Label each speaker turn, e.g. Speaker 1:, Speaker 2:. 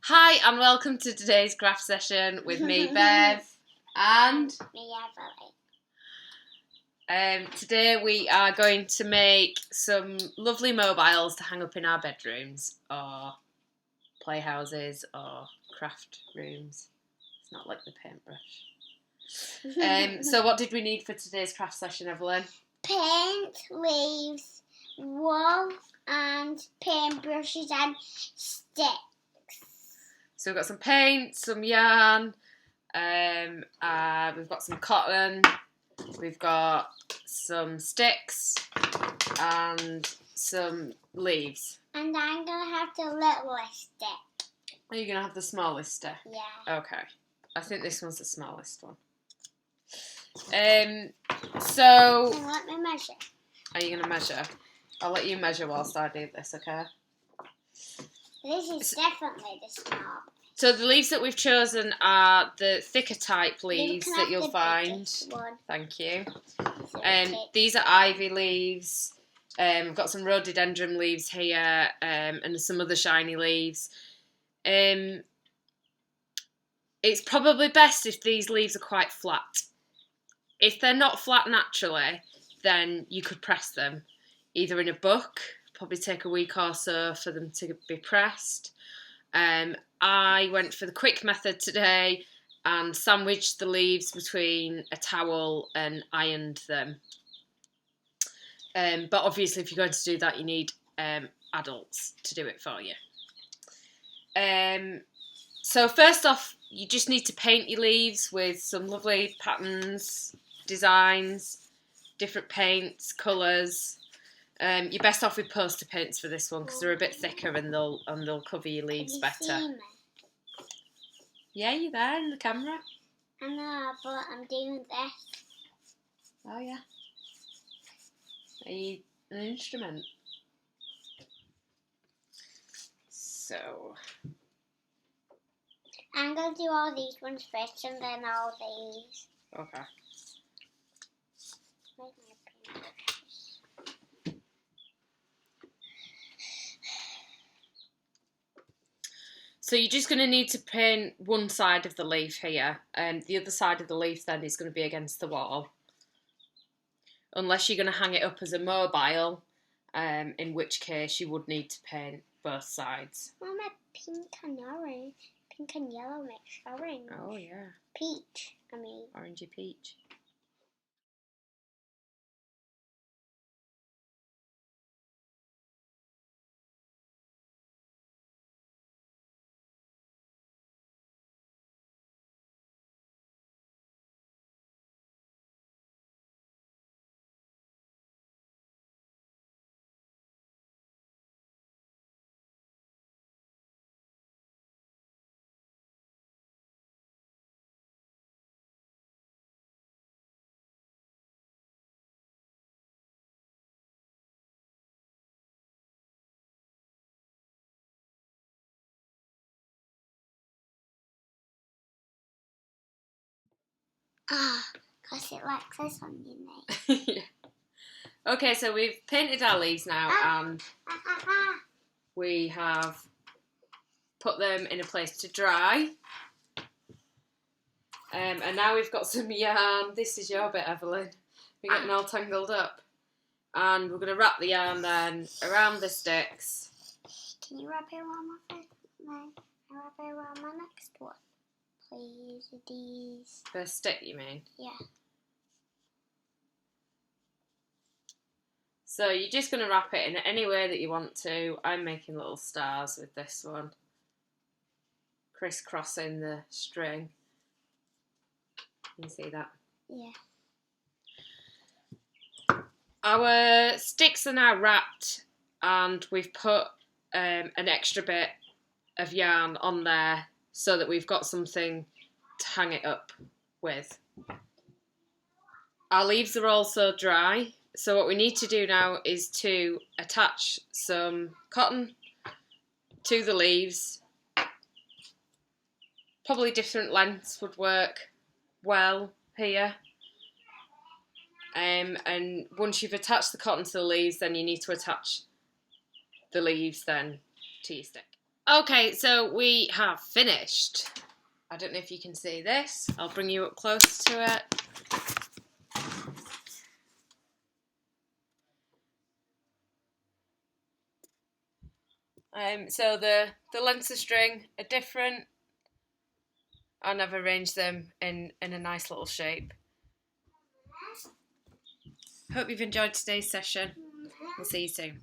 Speaker 1: Hi and welcome to today's craft session with me, Bev, and
Speaker 2: me,
Speaker 1: Evelyn. Today we are going to make some lovely mobiles to hang up in our bedrooms or playhouses or craft rooms. It's not like the paintbrush. So what did we need for today's craft session, Evelyn?
Speaker 2: Paint, leaves, wool, and paintbrushes and sticks.
Speaker 1: So we've got some paint, some yarn, we've got some cotton, we've got some sticks and some leaves.
Speaker 2: And I'm going to have the littlest stick.
Speaker 1: Are you going to have the smallest stick?
Speaker 2: Yeah.
Speaker 1: Okay. I think this one's the smallest one. So...
Speaker 2: And let me measure.
Speaker 1: Are you going to measure? I'll let you measure whilst I do this, okay?
Speaker 2: This is definitely the small.
Speaker 1: So the leaves that we've chosen are the thicker type leaves that you'll find.
Speaker 2: One.
Speaker 1: Thank you.
Speaker 2: So
Speaker 1: These are ivy leaves. We've got some rhododendron leaves here and some other shiny leaves. It's probably best if these leaves are quite flat. If they're not flat naturally, then you could press them either in a book. Probably take a week or so for them to be pressed. I went for the quick method today and sandwiched the leaves between a towel and ironed them. But obviously if you're going to do that, you need adults to do it for you. So first off, you just need to paint your leaves with some lovely patterns, designs, different paints, colours. You're best off with poster paints for this one because they're a bit thicker and they'll cover your leaves better.
Speaker 2: See me?
Speaker 1: Yeah, you're there in the camera.
Speaker 2: I know, but I'm doing this.
Speaker 1: Oh yeah. Are you an instrument? So
Speaker 2: I'm going to do all these ones first and then all these.
Speaker 1: okay.
Speaker 2: Where's my paintbrushes?
Speaker 1: So you're just going to need to paint one side of the leaf here, and the other side of the leaf then is going to be against the wall. Unless you're going to hang it up as a mobile, in which case you would need to paint both sides.
Speaker 2: Mama, pink and orange. Pink and yellow makes orange.
Speaker 1: Oh yeah.
Speaker 2: Peach, I mean.
Speaker 1: Orangey peach.
Speaker 2: Because it like this on your neck.
Speaker 1: Yeah. Okay, so we've painted our leaves now and we have put them in a place to dry. And now we've got some yarn. This is your bit, Evelyn. We're getting all tangled up. And we're going to wrap the yarn then around the sticks.
Speaker 2: Can you wrap it around my first one? Wrap it around my next one. Please, these.
Speaker 1: First stick, you mean?
Speaker 2: Yeah.
Speaker 1: So you're just going to wrap it in any way that you want to. I'm making little stars with this one. Crisscrossing the string. Can you see that?
Speaker 2: Yeah.
Speaker 1: Our sticks are now wrapped and we've put an extra bit of yarn on there so that we've got something to hang it up with. Our leaves are also dry, so what we need to do now is to attach some cotton to the leaves. Probably different lengths would work well here. And once you've attached the cotton to the leaves, then you need to attach the leaves then to your stick. Okay, so we have finished. I don't know if you can see this. I'll bring you up close to it. So the lengths of string are different, and I've arranged them in a nice little shape. Hope you've enjoyed today's session. We'll see you soon.